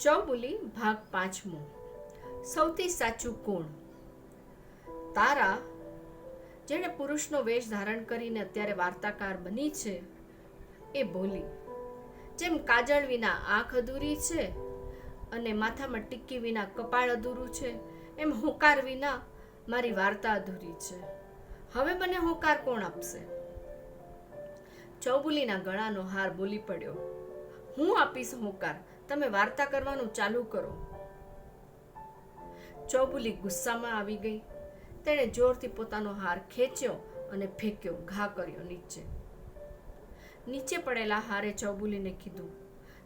ચૌબુલી ભાગ 5. સૌથી સાચું કોણ? તારા, જેણે પુરુષનો વેશ ધારણ કરીને અત્યારે વાર્તાકાર બની છે, એ બોલી, જેમ કાજળ વિના આંખ અધૂરી છે અને માથામાં ટીક્કી વિના કપાળ અધૂરું છે, એમ હોકાર વિના મારી વાર્તા અધૂરી છે. હવે મને હોકાર કોણ આપશે? ચૌબુલીના ગળાનો હાર બોલી પડ્યો, હું આપીશ હોકાર, તમે વાર્તા કરવાનું ચાલુ કરો. ચૌબુલી ગુસ્સામાં આવી ગઈ. તેણે જોરથી પોતાનો હાર ખેંચ્યો અને ફેંક્યો, ઘા કર્યો નીચે. નીચે પડેલા હારે ચૌબુલીને કીધું,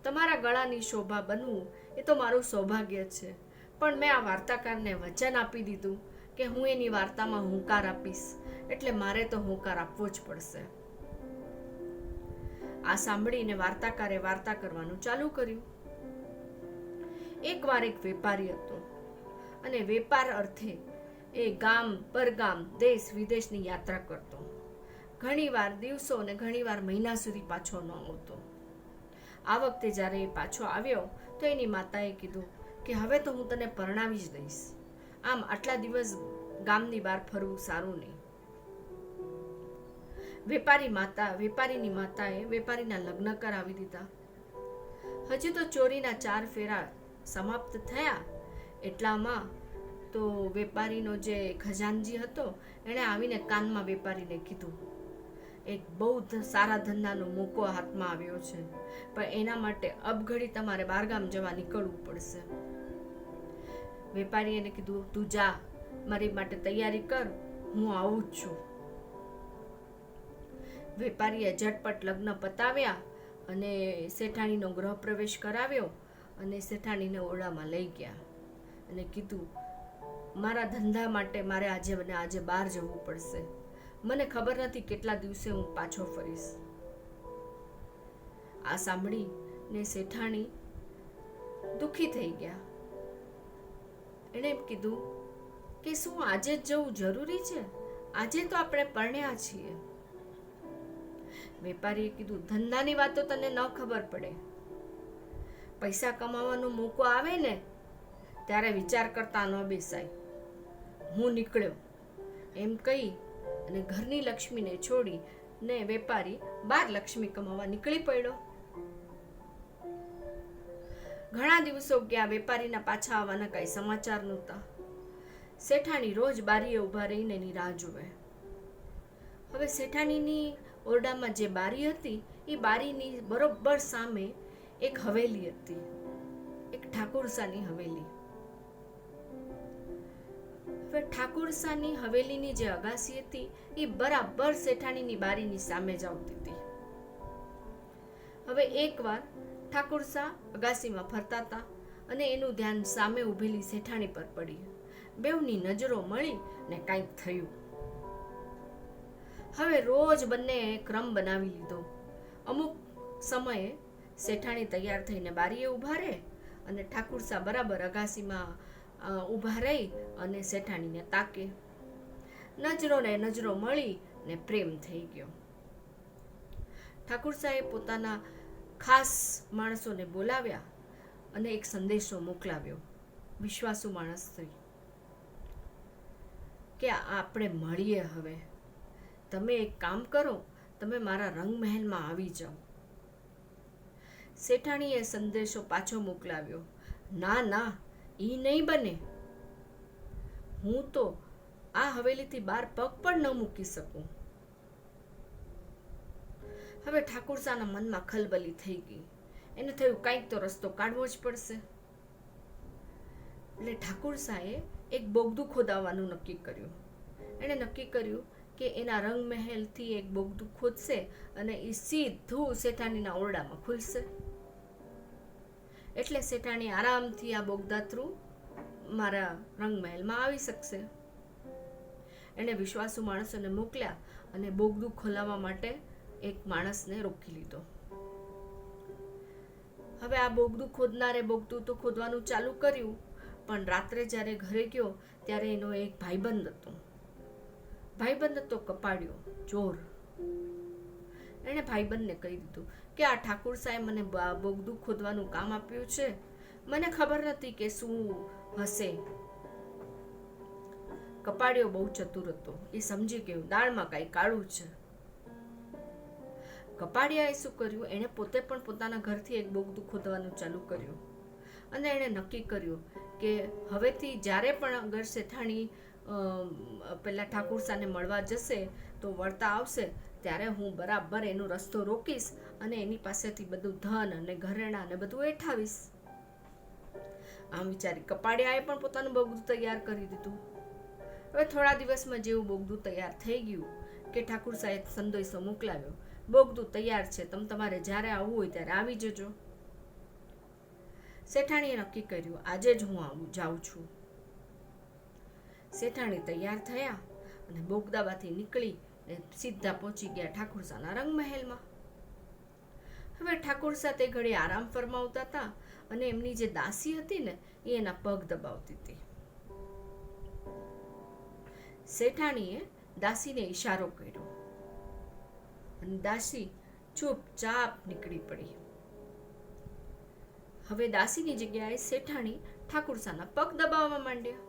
તમારા ગળાની શોભા બનવું એ તો મારું સૌભાગ્ય છે, પણ મેં આ વાર્તાકારને વચન આપી દીધું કે હું એની વાર્તામાં હુંકાર આપીશ, એટલે મારે તો હુંકાર આપવો જ પડશે. આ સાંભળીને વાર્તાકારે વાર્તા કરવાનું ચાલુ કર્યું. એકવાર એક વેપારી હતો અને વેપાર અર્થે એ ગામ પરગામ દેશ વિદેશની યાત્રા કરતો. ઘણીવાર દિવસો અને ઘણીવાર મહિના સુધી પાછો ન આવતો. આ વખતે જ્યારે એ પાછો આવ્યો તો એની માતાએ કીધું કે હવે તો હું તને પરણાવી જ દઈશ, આમ આટલા દિવસ ગામની બહાર ફરવું સારું નહીં. વેપારીની માતાએ વેપારીના લગ્ન કરાવી દીધા. હજી તો ચોરીના 4 ફેરા સમાપ્ત થયા એટલામાં તો વેપારીનો જે ખજાનજી હતો એણે આવીને કાનમાં વેપારીને કીધું, એક બહુ સારા ધંધાનો મોકો હાથમાં આવ્યો છે, પણ એના માટે અબઘડી તમારે બહારગામ જવા નીકળવું પડશે. વેપારીએ એને કીધું, તું જા, મારી માટે તૈયારી કર, હું આવું જ છું. વેપારીએ ઝટપટ લગ્ન પતાવ્યા અને શેઠાણીનો ગૃહ પ્રવેશ કરાવ્યો અને શેઠાણીને ઓરડામાં લઈ ગયા અને કીધું, મારા ધંધા માટે મારે આજે બહાર જવું પડશે, મને ખબર નથી કેટલા દિવસે હું પાછો ફરીશ. આ સાંભળીને શેઠાણી દુઃખી થઈ ગયા. એણે એમ કીધું કે શું આજે જ જવું જરૂરી છે? આજે તો આપણે પરણ્યા છીએ. વેપારીએ કીધું, ધંધાની વાત તો તને ન ખબર પડે, પૈસા કમાવાનો મોકો આવે ને ત્યારે વિચાર કરતા ન બેસાય. હું નીકળ્યો, એમ કહી અને ઘરની લક્ષ્મીને છોડી ને વેપારી બહાર લક્ષ્મી કમાવા નીકળી પડ્યો. ઘણા દિવસો ગયા, વેપારીના પાછા આવવાના કઈ સમાચાર નહોતા. શેઠાણી રોજ બારીએ ઊભા રહીને એની રાહ જુએ. હવે શેઠાણીની ઓરડામાં જે બારી હતી એ બારીની બરોબર સામે એક હવેલી હતી, એક ઠાકુરસાની હવેલી. હવે ઠાકુરસાની હવેલીની જે અગાસી હતી એ બરાબર શેઠાણીની બારીની સામે જ આવતી હતી. હવે એકવાર ઠાકુરસા અગાસીમાં ફરતા હતા અને એનું ધ્યાન સામે ઊભેલી શેઠાણી પર પડી. બેઉની નજરો મળી ને કંઈક થયું. હવે રોજ બંને ક્રમ બનાવી લીધો. અમુક સમયે શેઠાણી તૈયાર થઈને બારીએ ઊભા રહે અને ઠાકુરસા બરાબર અગાસીમાં ઊભા રહી અને શેઠાણીને તાકે. નજરો મળી ને પ્રેમ થઈ ગયો. ઠાકુરસાએ પોતાના ખાસ માણસોને બોલાવ્યા અને એક સંદેશો મોકલાવ્યો વિશ્વાસુ માણસથી કે આપણે મળીએ. હવે તમે એક કામ કરો, તમે મારા રંગમહેલમાં આવી જાઓ. શેઠાણીએ સંદેશો પાછો મોકલાવ્યો, ના, ઈ નહીં બને, હું તો આ હવેલીથી બહાર પગ પણ ન મૂકી શકું. હવે ઠાકુરસાના મનમાં ખલબલી થઈ ગઈ. એને થયું કંઈક તો રસ્તો કાઢવો જ પડશે. એટલે ઠાકુરસાએ એક બોગદું ખોદાવવાનું નક્કી કર્યું. એણે નક્કી કર્યું કે એના રંગમહેલથી એક બોગદું ખોદશે અને એ સીધું શેઠાણીના ઓરડામાં ખુલશે. એટલે શેઠાણી આરામથી આ બોગદા થ્રુ મારા રંગમહેલમાં આવી શકશે. એણે વિશ્વાસુ માણસોને મોકલ્યા અને બોગદું ખોલાવવા માટે એક માણસને રોકી લીધો. હવે આ બોગદું ખોદનારે બોગદું તો ખોદવાનું ચાલુ કર્યું, પણ રાત્રે જ્યારે ઘરે ગયો ત્યારે એનો એક ભાઈબંધ હતો કપાડ્યો, ચોર. એણે ભાઈબંધને કહી દીધું કે આ ઠાકુરસાએ મને બોગદું ખોદવાનું કામ આપ્યું છે મને ખબર નથી કે શું હશે. કપાડિયો બહુ ચતુર હતો. એ સમજી ગયો દાળમાં કઈ કાળું છે. કપાડિયાએ શું કર્યું, એણે પોતે પણ પોતાના ઘરથી એક બોગદું ખોદવાનું ચાલુ કર્યું અને એણે નક્કી કર્યું કે હવેથી જ્યારે પણ અગર શેઠાણી પેલા ઠાકુરસાને મળવા જશે તો વળતા આવશે ત્યારે હું બરાબર એનો રસ્તો રોકીશ અને એની પાસેથી બધું ધન અને ઘરેણાં ને બધું એઠાવીશ. આમ વિચારી કપાડિયાએ પણ પોતાનું બોગદું તૈયાર કરી દીધું. હવે થોડા દિવસમાં જેવું બોગદું તૈયાર થઈ ગયું કે ઠાકુર સાહેબ સંદેશો મોકલાવ્યો, બોગદું તૈયાર છે, તમારે જ્યારે આવવું હોય ત્યારે આવી જજો. શેઠાણીએ નક્કી કર્યું આજે જ હું જાઉં છું. શેઠાણી તૈયાર થયા અને બોગદામાંથી નીકળી સીધા પહોંચી ગયા ઠાકુરસાના રંગમહેલમાં. હવે ઠાકુરસા તે ઘડી આરામ ફરમાવતા હતા અને એમની જે દાસી હતી ને એ એના પગ દબાવતી હતી. શેઠાણીએ દાસીને ઈશારો કર્યો અને દાસી ચૂપચાપ નીકળી પડી. હવે દાસીની જગ્યાએ શેઠાણી ઠાકુરસાના પગ દબાવવા માંડ્યા.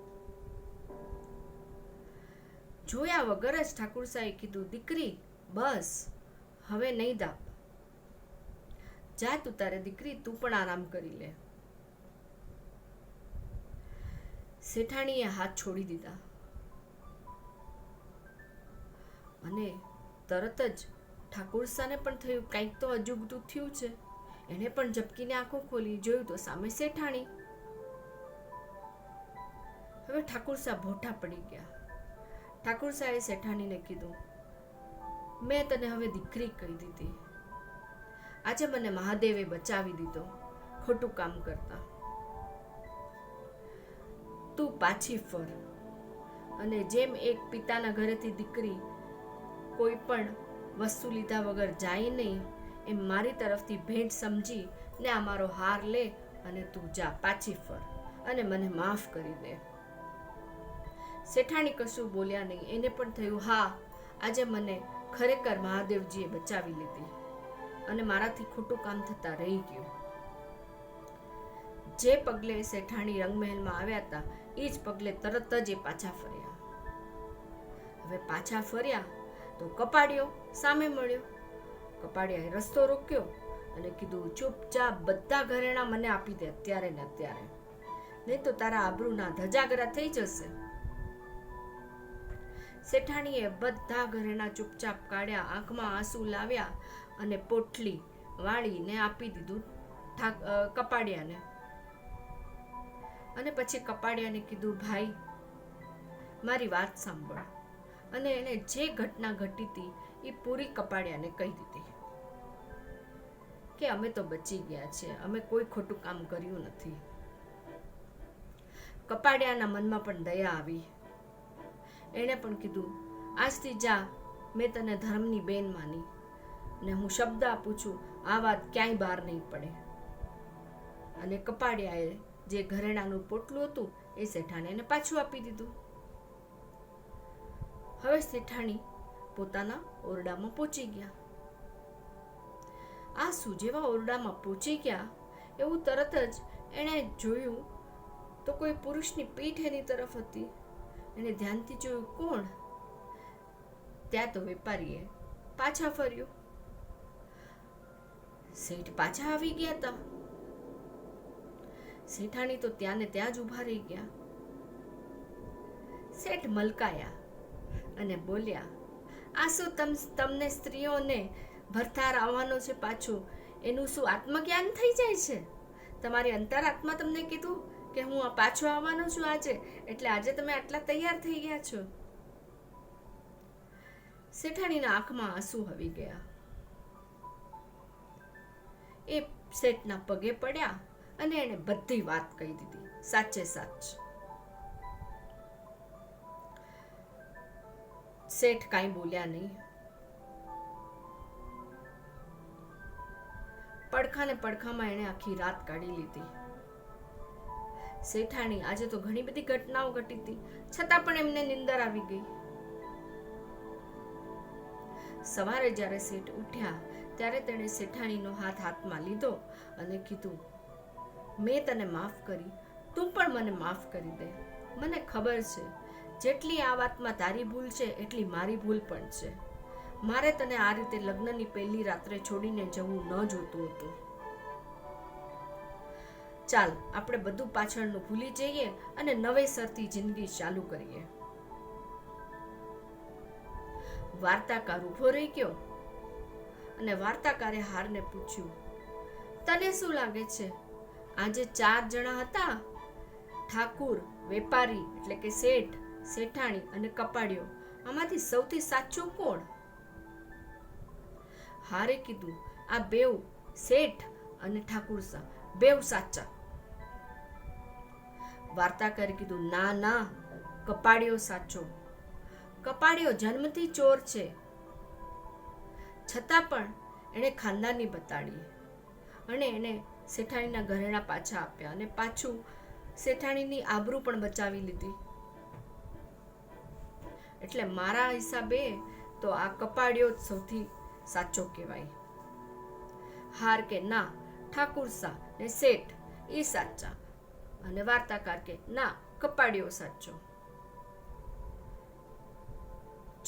જોયા વગર જ ઠાકુરસાએ કીધું, દીકરી બસ હવે નહીં દાબ, જા તું તારે દીકરી, તું પણ આરામ કરી લે. શેઠાણીએ હાથ છોડી દીધા અને તરત જ ઠાકુરસાને પણ થયું કંઈક તો અજુગતું થયું છે. એણે પણ ઝપકીને આંખો ખોલી, જોયું તો સામે શેઠાણી. હવે ઠાકુરસા ભોઠા પડી ગયા. ઠાકુરસાએ શેઠાણીને કીધું, મેં તને હવે દીકરી કહી દીધી, આજે મને મહાદેવે બચાવી દીધો ખોટું કામ કરતા. તું પાછી ફર અને જેમ એક પિતાના ઘરેથી દીકરી કોઈ પણ વસ્તુ લીધા વગર જાય નહીં, એમ મારી તરફથી ભેટ સમજી ને આ મારો હાર લે અને તું જા, પાછી ફર અને મને માફ કરી દે. શેઠાણી કશું બોલ્યા નહીં. એને પણ થયું હા, આજે મને ખરેખર મહાદેવજીએ બચાવી લીધી અને મારાથી ખોટું કામ થતા રહી ગયું. જે પગલે શેઠાણી રંગમહેલમાં આવ્યા હતા એ જ પગલે તરત જ એ પાછા ફર્યા. હવે પાછા ફર્યા તો કપાડિયો સામે મળ્યો. કપાડિયાએ રસ્તો રોક્યો અને કીધું, ચૂપચાપ બધા ઘરેણાં મને આપી દે અત્યારે ને અત્યારે, નહીં તો તારા આબરૂના ધજાગરા થઈ જશે. શેઠાણીએ બધા ઘરેણાં ચૂપચાપ કાઢ્યા, આંખમાં આંસુ લાવ્યા અને પોટલી વાળીને આપી દીધું કપાડિયાને. અને પછી કપાડિયાને કીધું, ભાઈ મારી વાત સાંભળ. અને એને જે ઘટના ઘટી હતી એ પૂરી કપાડિયાને કહી દીધી કે અમે તો બચી ગયા છે, અમે કોઈ ખોટું કામ કર્યું નથી. કપાડિયાના મનમાં પણ દયા આવી. એણે પણ કીધું, આજથી જા, મેં તને ધર્મની બેન માની ને હું શબ્દ આપું છું આ વાત ક્યાંય બહાર નહીં પડે. અને કપાડિયાએ જે ઘરેણાનું પોટલું હતું એ શેઠાણીને પાછું આપી દીધું. હવે શેઠાણી પોતાના ઓરડામાં પહોંચી ગયા. આ જેવા ઓરડામાં પહોંચી ગયા એવું તરત જ એણે જોયું તો કોઈ પુરુષની પીઠ એની તરફ હતી. એને ધ્યાનથી જોયું, કોણ? ત્યાં તો વેપારીએ પાછા ફર્યું. શેઠ પાછા આવી ગયા હતા. શેઠાણી તો ત્યાં ને ત્યાં જ ઊભા રહી ગયા. શેઠ મલકાયા અને બોલ્યા, આ શું તમને સ્ત્રીઓને ભરથાર આવવાનો છે પાછું, એનું શું આત્મજ્ઞાન થઈ જાય છે? તમારી અંતરાત્મા તમને કીધું કે હું પાછો આવવાનો છું આજે, એટલે આજે તમે આટલા તૈયાર થઈ ગયા છો. શેઠાણીના આંખમાં આંસુ આવી ગયા. એ શેઠના પગે પડ્યા અને એને બધી વાત કહી દીધી, સાચે સાચ. શેઠ કાંઈ બોલ્યા નહીં. પડખામાં એને આખી રાત કાઢી લીધી. શેઠાણી આજે તો ઘણી બધી ઘટનાઓ ઘટી હતી, છતાં પણ એમને નિંદર આવી ગઈ. સવારે જ્યારે શેઠ ઉઠ્યા ત્યારે તેણે શેઠાણીનો હાથ હાથમાં લીધો અને કીધું, મેં તને માફ કરી, તું પણ મને માફ કરી દે. મને ખબર છે જેટલી આ વાતમાં તારી ભૂલ છે એટલી મારી ભૂલ પણ છે. મારે તને આ રીતે લગ્નની પહેલી રાત્રે છોડીને જવું ન જોતું હતું. ચાલ આપણે બધું પાછળનું ભૂલી જઈએ અને નવેસરથી જિંદગી ચાલુ કરીએ. વાર્તાકાર ઊભો રહી ગયો અને વાર્તાકારે હારને પૂછ્યું, તને શું લાગે છે આ જે 4 જણા હતા, ઠાકુર, વેપારી એટલે કે શેઠ, શેઠાણી અને કપાડિયો, આમાંથી સૌથી સાચું કોણ? હારે કીધું, આ બેવ, શેઠ અને ઠાકુરસા, બેવ સાચા. વાર્તાકારે કીધું, ના ના, કપાડિયો સાચો. કપાડિયો જન્મથી ચોર છે, છતાં પણ એણે ખાનદાની બતાડી અને એને શેઠાણીના ઘરેણા પાછા આપ્યા અને પાછું શેઠાણીની આબરૂ પણ બચાવી લીધી. એટલે મારા હિસાબે તો આ કપાડિયો જ સૌથી સાચો કહેવાય. હાર કે ના, ઠાકુરસા ને શેઠ એ સાચા, અને વાર્તાકાર કે ના, કપાડિયો સાચો.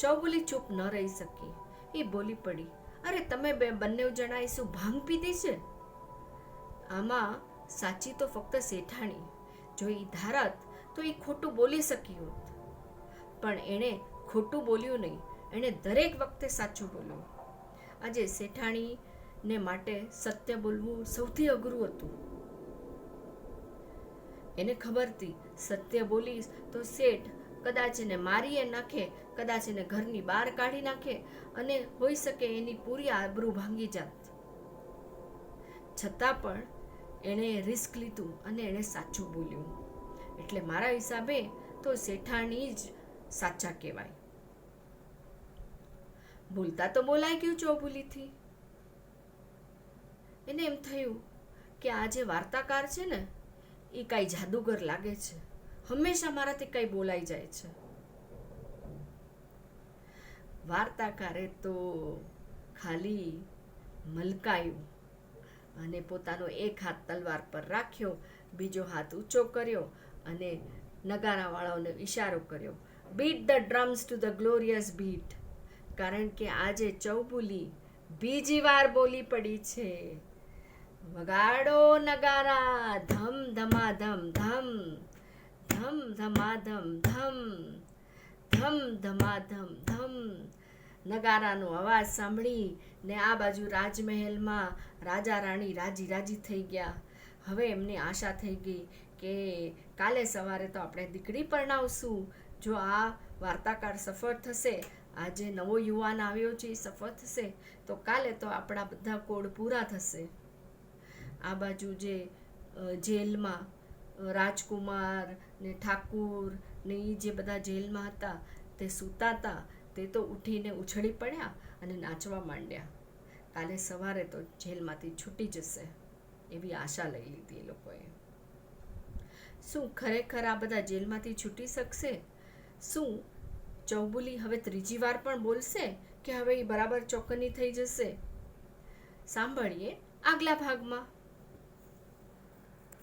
ચૌબુલી ચૂપ ન રહી શકી. એ બોલી પડી, અરે તમે બંને જણાએ શું ભાંગ પીધી છે? આમાં સાચી તો ફક્ત શેઠાણી. જો એ ધારત તો એ ખોટું બોલી શકી હોત, પણ એણે ખોટું બોલ્યું નહીં, એણે દરેક વખતે સાચું બોલ્યું. આજે શેઠાણીને માટે સત્ય બોલવું સૌથી અઘરું હતું. એને ખબર હતી સત્ય બોલીશ તો શેઠ કદાચ એને મારી નાખે, કદાચ એને ઘરની બહાર કાઢી નાખે અને હોઈ શકે એની પૂરી આબરૂ ભાંગી જાત. છતાં પણ એણે રિસ્ક લીધું અને એણે સાચું બોલ્યું. એટલે મારા હિસાબે તો શેઠાણી જ સાચા કહેવાય. બોલતા તો બોલાઈ ગયું ચૌબુલીથી. એને એમ થયું કે આ જે વાર્તાકાર છે ને એ કાંઈ જાદુગર લાગે છે, હંમેશા મારાથી કંઈ બોલાઈ જાય છે. વાર્તાકારે તો ખાલી મલકાયું અને પોતાનો એક હાથ તલવાર પર રાખ્યો, બીજો હાથ ઊંચો કર્યો અને નગારાવાળાઓને ઈશારો કર્યો, bit the drums to the glorious bit. કારણ કે આજે ચૌબુલી બીજી વાર બોલી પડી છે, વગાડો નગારા, ધમ ધમાધમ ધમ, ધમ ધમાધમ ધમ, ધમ ધમાધમ ધમ. નગારાનો અવાજ સાંભળી ને આ બાજુ રાજમહેલમાં રાજા રાણી રાજી રાજી થઈ ગયા. હવે એમની આશા થઈ ગઈ કે કાલે સવારે તો આપણે દીકરી પરણાવશું. જો આ વાર્તાકાર સફળ થશે, આજે નવો યુવાન આવ્યો છે એ સફળ થશે, તો કાલે તો આપણા બધા કોડ પૂરા થશે. આ બાજુ જે જેલમાં રાજકુમાર ને ઠાકુર ને એ જે બધા જેલમાં હતા તે સૂતા હતા, તે તો ઉઠીને ઉછળી પડ્યા અને નાચવા માંડ્યા. કાલે સવારે તો જેલમાંથી છૂટી જશે એવી આશા લઈ લીધી એ લોકોએ. શું ખરેખર આ બધા જેલમાંથી છૂટી શકશે? શું ચૌબુલી હવે ત્રીજી વાર પણ બોલશે કે હવે એ બરાબર ચોકન્ની થઈ જશે? સાંભળીએ આગલા ભાગમાં.